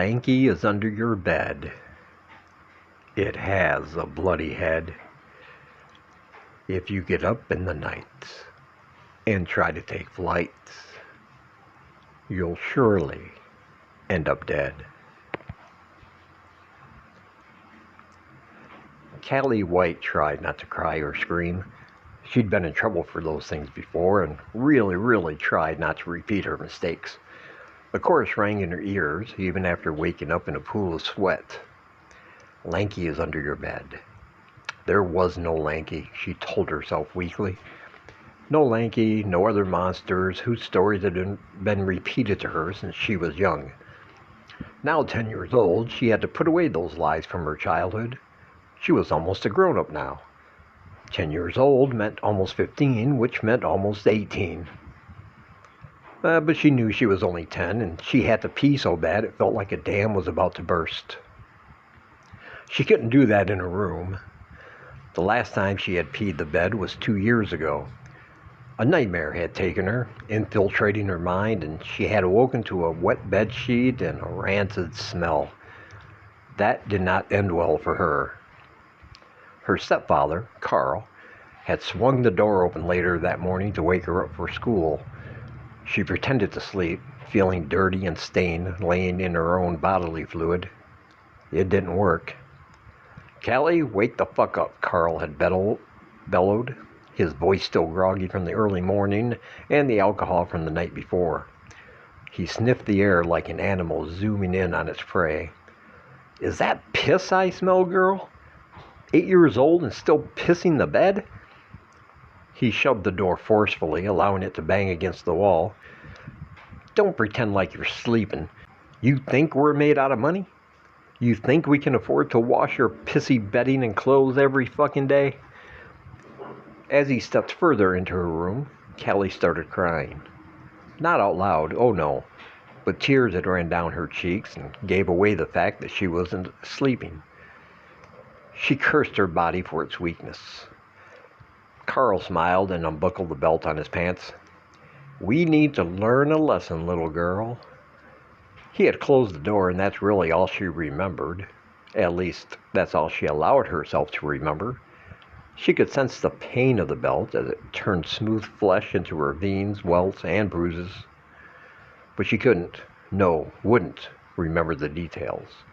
Lanky is under your bed. It has a bloody head. If you get up in the night and try to take flight, you'll surely end up dead. Callie White tried not to cry or scream. She'd been in trouble for those things before and really tried not to repeat her mistakes. The chorus rang in her ears even after waking up in a pool of sweat. Lanky is under your bed. There was no Lanky, she told herself weakly. No Lanky, no other monsters whose stories had been repeated to her since she was young. Now 10 years old, she had to put away those lies from her childhood. She was almost a grown-up now. 10 years old meant almost 15, which meant almost 18. But she knew she was only 10, and she had to pee so bad it felt like a dam was about to burst. She couldn't do that in her room. The last time she had peed the bed was 2 years ago. A nightmare had taken her, infiltrating her mind, and she had awoken to a wet bed sheet and a rancid smell. That did not end well for her. Her stepfather, Carl, had swung the door open later that morning to wake her up for school. She pretended to sleep, feeling dirty and stained, laying in her own bodily fluid. It didn't work. "Callie, wake the fuck up," Carl had bellowed, his voice still groggy from the early morning and the alcohol from the night before. He sniffed the air like an animal zooming in on its prey. "Is that piss I smell, girl? 8 years old and still pissing the bed?" He shoved the door forcefully, allowing it to bang against the wall. "Don't pretend like you're sleeping. You think we're made out of money? You think we can afford to wash your pissy bedding and clothes every fucking day?" As he stepped further into her room, Callie started crying. Not out loud, oh no, but tears had ran down her cheeks and gave away the fact that she wasn't sleeping. She cursed her body for its weakness. Carl smiled and unbuckled the belt on his pants. "We need to learn a lesson, little girl." He had closed the door, and that's really all she remembered. At least, that's all she allowed herself to remember. She could sense the pain of the belt as it turned smooth flesh into her veins, welts, and bruises. But she wouldn't remember the details.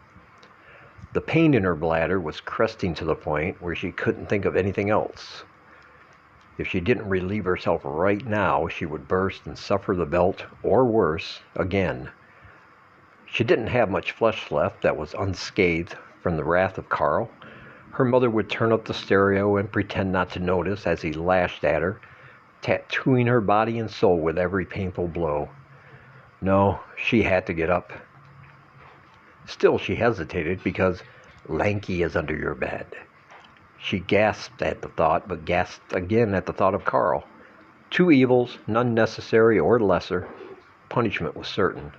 The pain in her bladder was cresting to the point where she couldn't think of anything else. If she didn't relieve herself right now, she would burst and suffer the belt, or worse, again. She didn't have much flesh left that was unscathed from the wrath of Carl. Her mother would turn up the stereo and pretend not to notice as he lashed at her, tattooing her body and soul with every painful blow. No, she had to get up. Still, she hesitated because Lanky is under your bed. She gasped at the thought, but gasped again at the thought of Carl. Two evils, none necessary or lesser. Punishment was certain.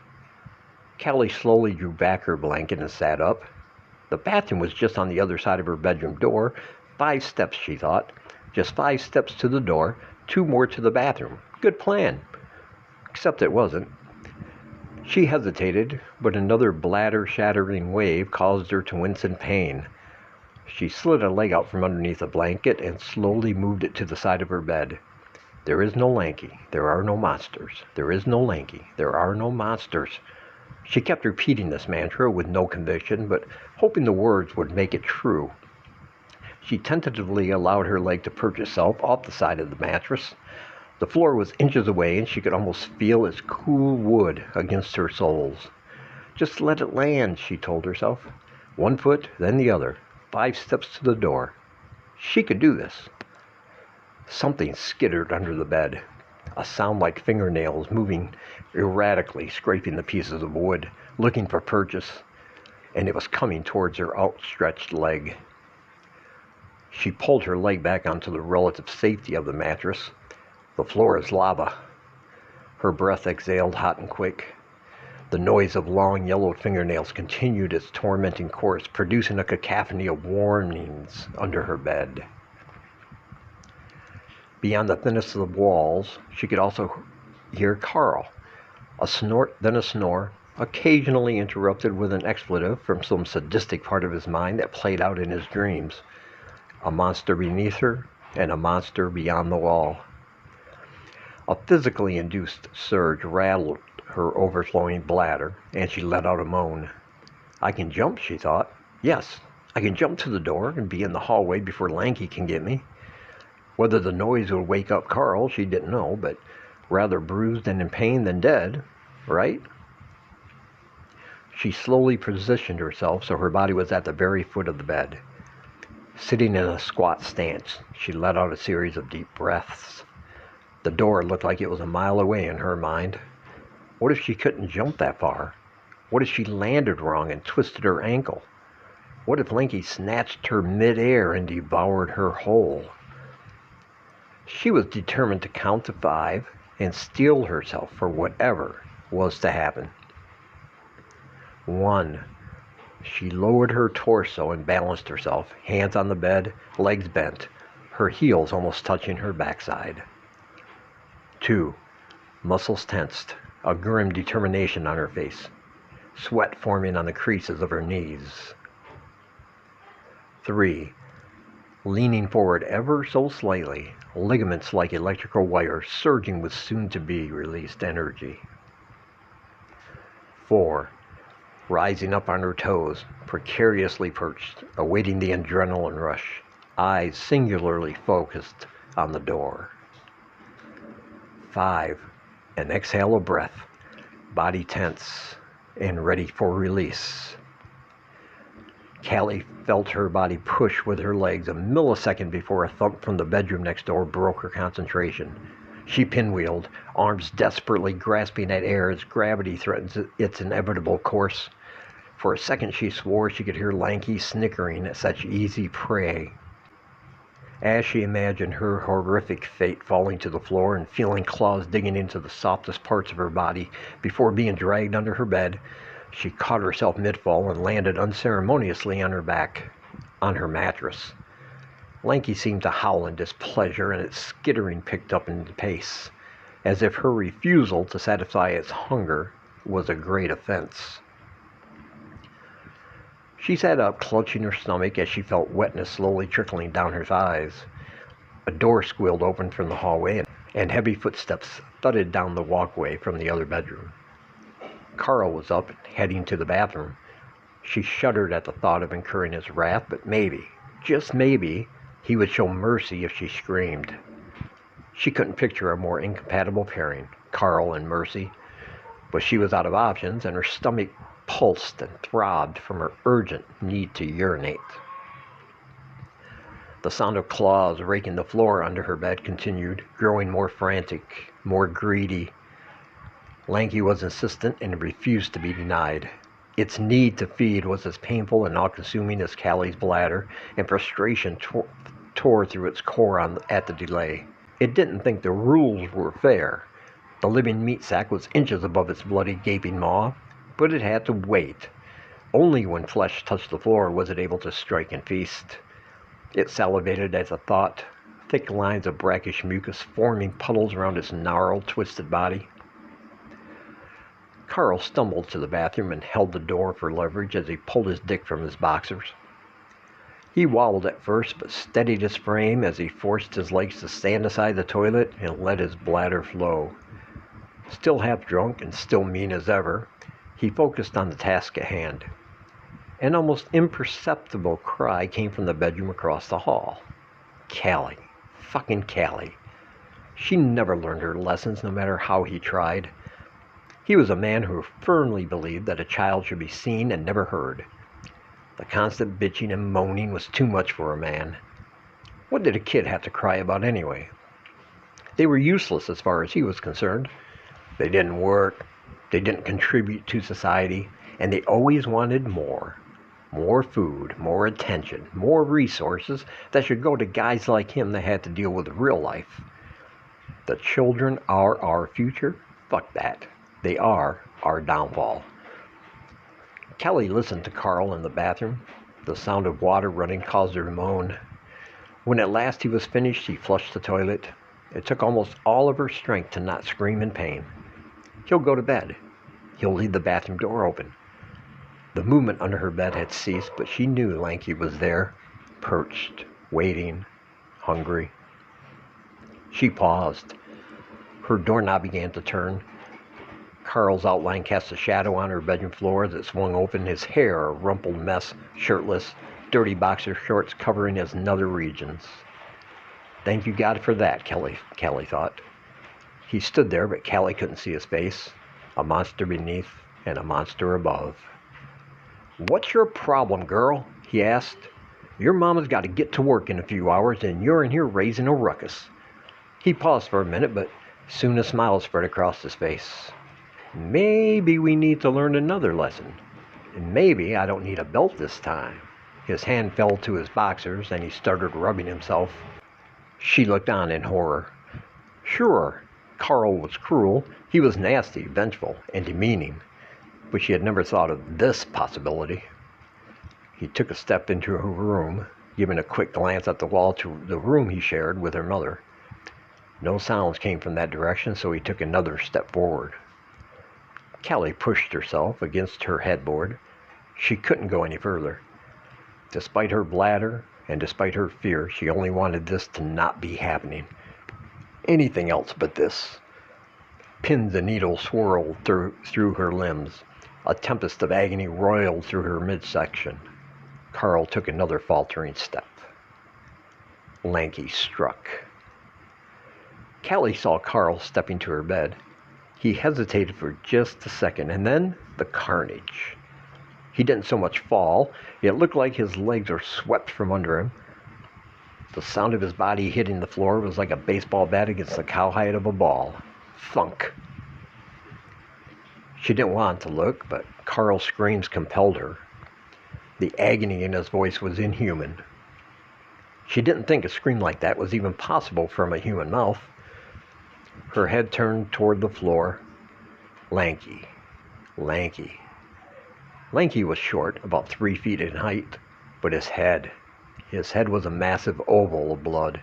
Callie slowly drew back her blanket and sat up. The bathroom was just on the other side of her bedroom door. 5 steps, she thought. Just 5 steps to the door, 2 more to the bathroom. Good plan. Except it wasn't. She hesitated, but another bladder-shattering wave caused her to wince in pain. She slid a leg out from underneath the blanket and slowly moved it to the side of her bed. There is no Lanky. There are no monsters. There is no Lanky. There are no monsters. She kept repeating this mantra with no conviction, but hoping the words would make it true. She tentatively allowed her leg to perch itself off the side of the mattress. The floor was inches away, and she could almost feel its cool wood against her soles. Just let it land, she told herself. 1 foot, then the other. 5 steps to the door. She could do this. Something skittered under the bed. A sound like fingernails moving erratically, scraping the pieces of wood, looking for purchase, and it was coming towards her outstretched leg. She pulled her leg back onto the relative safety of the mattress. The floor is lava. Her breath exhaled hot and quick. The noise of long yellowed fingernails continued its tormenting course, producing a cacophony of warnings under her bed. Beyond the thinnest of walls, she could also hear Carl. A snort, then a snore, occasionally interrupted with an expletive from some sadistic part of his mind that played out in his dreams. A monster beneath her and a monster beyond the wall. A physically induced surge rattled her overflowing bladder, and she let out a moan. I can jump, she thought. Yes, I can jump to the door and be in the hallway before Lanky can get me. Whether the noise would wake up Carl, she didn't know, but rather bruised and in pain than dead, right? She slowly positioned herself so her body was at the very foot of the bed. Sitting in a squat stance, she let out a series of deep breaths. The door looked like it was a mile away in her mind. What if she couldn't jump that far? What if she landed wrong and twisted her ankle? What if Lanky snatched her mid-air and devoured her whole? She was determined to count to 5 and steel herself for whatever was to happen. 1. She lowered her torso and balanced herself, hands on the bed, legs bent, her heels almost touching her backside. 2. Muscles tensed, a grim determination on her face, sweat forming on the creases of her knees. 3. Leaning forward ever so slightly, ligaments like electrical wires surging with soon-to-be released energy. 4. Rising up on her toes, precariously perched, awaiting the adrenaline rush, eyes singularly focused on the door. 5. An exhale of breath, body tense and ready for release. Callie felt her body push with her legs a millisecond before a thump from the bedroom next door broke her concentration. She pinwheeled, arms desperately grasping at air as gravity threatens its inevitable course. For a second she swore she could hear Lanky snickering at such easy prey. As she imagined her horrific fate falling to the floor and feeling claws digging into the softest parts of her body before being dragged under her bed, she caught herself mid-fall and landed unceremoniously on her back, on her mattress. Lanky seemed to howl in displeasure, and its skittering picked up in pace, as if her refusal to satisfy its hunger was a great offense. She sat up, clutching her stomach as she felt wetness slowly trickling down her thighs. A door squealed open from the hallway, and heavy footsteps thudded down the walkway from the other bedroom. Carl was up, heading to the bathroom. She shuddered at the thought of incurring his wrath, but maybe, just maybe, he would show mercy if she screamed. She couldn't picture a more incompatible pairing, Carl and Mercy, but she was out of options, and her stomach pulsed and throbbed from her urgent need to urinate. The sound of claws raking the floor under her bed continued, growing more frantic, more greedy. Lanky was insistent and refused to be denied. Its need to feed was as painful and all-consuming as Callie's bladder, and frustration tore through its core at the delay. It didn't think the rules were fair. The living meat sack was inches above its bloody, gaping maw, but it had to wait. Only when flesh touched the floor was it able to strike and feast. It salivated at the thought, thick lines of brackish mucus forming puddles around its gnarled, twisted body. Carl stumbled to the bathroom and held the door for leverage as he pulled his dick from his boxers. He wobbled at first, but steadied his frame as he forced his legs to stand aside the toilet and let his bladder flow. Still half drunk and still mean as ever, he focused on the task at hand. An almost imperceptible cry came from the bedroom across the hall. Callie. Fucking Callie. She never learned her lessons, no matter how he tried. He was a man who firmly believed that a child should be seen and never heard. The constant bitching and moaning was too much for a man. What did a kid have to cry about anyway? They were useless as far as he was concerned. They didn't work. They didn't contribute to society, and they always wanted more. More food, more attention, more resources that should go to guys like him that had to deal with real life. The children are our future? Fuck that. They are our downfall. Kelly listened to Carl in the bathroom. The sound of water running caused her to moan. When at last he was finished, he flushed the toilet. It took almost all of her strength to not scream in pain. He'll go to bed. He'll leave the bathroom door open. The movement under her bed had ceased, but she knew Lanky was there, perched, waiting, hungry. She paused. Her doorknob began to turn. Carl's outline cast a shadow on her bedroom floor as it swung open, his hair a rumpled mess, shirtless, dirty boxer shorts covering his nether regions. Thank you, God, for that, Callie thought. He stood there, but Callie couldn't see his face. A monster beneath and a monster above. "What's your problem, girl?" he asked. "Your mama's got to get to work in a few hours, and you're in here raising a ruckus." He paused for a minute, but soon a smile spread across his face. "Maybe we need to learn another lesson. And maybe I don't need a belt this time." His hand fell to his boxers, and he started rubbing himself. She looked on in horror. Sure, Carl was cruel. He was nasty, vengeful, and demeaning. But she had never thought of this possibility. He took a step into her room, giving a quick glance at the wall to the room he shared with her mother. No sounds came from that direction, so he took another step forward. Callie pushed herself against her headboard. She couldn't go any further. Despite her bladder and despite her fear, she only wanted this to not be happening. Anything else but this. Pins and needles swirled through her limbs. A tempest of agony roiled through her midsection. Carl took another faltering step. Lanky struck. Callie saw Carl stepping to her bed. He hesitated for just a second, and then the carnage. He didn't so much fall. It looked like his legs were swept from under him. The sound of his body hitting the floor was like a baseball bat against the cowhide of a ball. Thunk. She didn't want to look, but Carl's screams compelled her. The agony in his voice was inhuman. She didn't think a scream like that was even possible from a human mouth. Her head turned toward the floor. Lanky. Lanky. Lanky was short, about 3 feet in height, but his head was a massive oval of blood.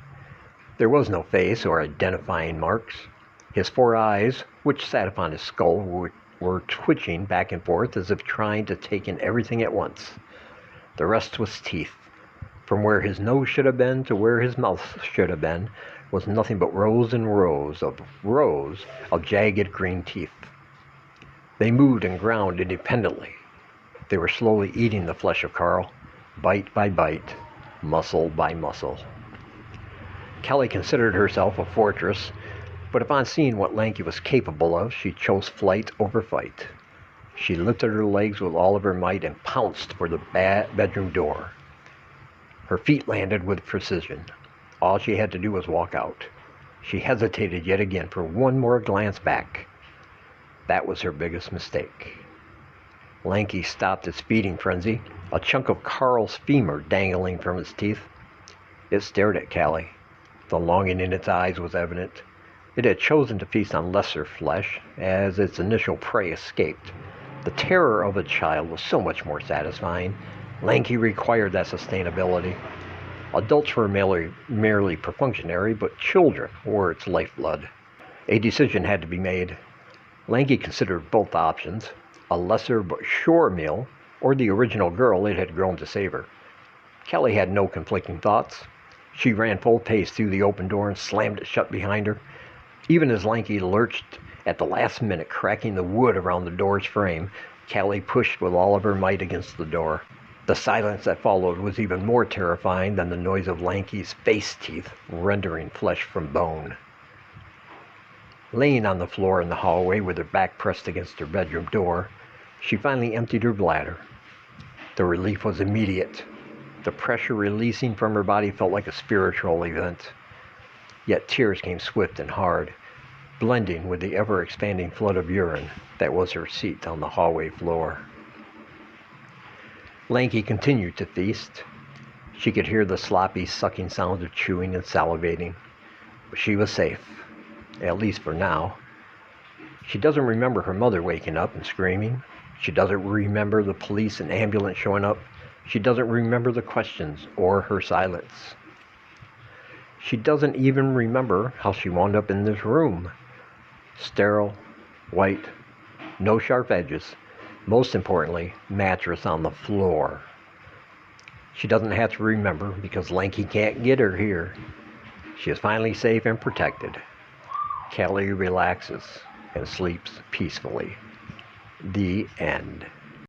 There was no face or identifying marks. His 4 eyes, which sat upon his skull, were twitching back and forth as if trying to take in everything at once. The rest was teeth. From where his nose should have been to where his mouth should have been was nothing but rows and rows of jagged green teeth. They moved and ground independently. They were slowly eating the flesh of Carl, bite by bite, muscle by muscle. Callie considered herself a fortress, but upon seeing what Lanky was capable of, she chose flight over fight. She lifted her legs with all of her might and pounced for the bedroom door. Her feet landed with precision. All she had to do was walk out. She hesitated yet again for one more glance back. That was her biggest mistake. Lanky stopped its feeding frenzy, a chunk of Carl's femur dangling from its teeth. It stared at Callie. The longing in its eyes was evident. It had chosen to feast on lesser flesh, as its initial prey escaped. The terror of a child was so much more satisfying. Lanky required that sustainability. Adults were merely perfunctory, but children were its lifeblood. A decision had to be made. Lanky considered both options, a lesser but sure meal, or the original girl it had grown to savor. Callie had no conflicting thoughts. She ran full pace through the open door and slammed it shut behind her. Even as Lanky lurched at the last minute, cracking the wood around the door's frame, Callie pushed with all of her might against the door. The silence that followed was even more terrifying than the noise of Lanky's face teeth rendering flesh from bone. Laying on the floor in the hallway with her back pressed against her bedroom door, she finally emptied her bladder. The relief was immediate. The pressure releasing from her body felt like a spiritual event. Yet tears came swift and hard, blending with the ever-expanding flood of urine that was her seat on the hallway floor. Lanky continued to feast. She could hear the sloppy, sucking sounds of chewing and salivating. But she was safe, at least for now. She doesn't remember her mother waking up and screaming. She doesn't remember the police and ambulance showing up. She doesn't remember the questions or her silence. She doesn't even remember how she wound up in this room. Sterile, white, No sharp edges. Most importantly, mattress on the floor. She doesn't have to remember because Lanky can't get her here. She is finally safe and protected. Kelly relaxes and sleeps peacefully. The end.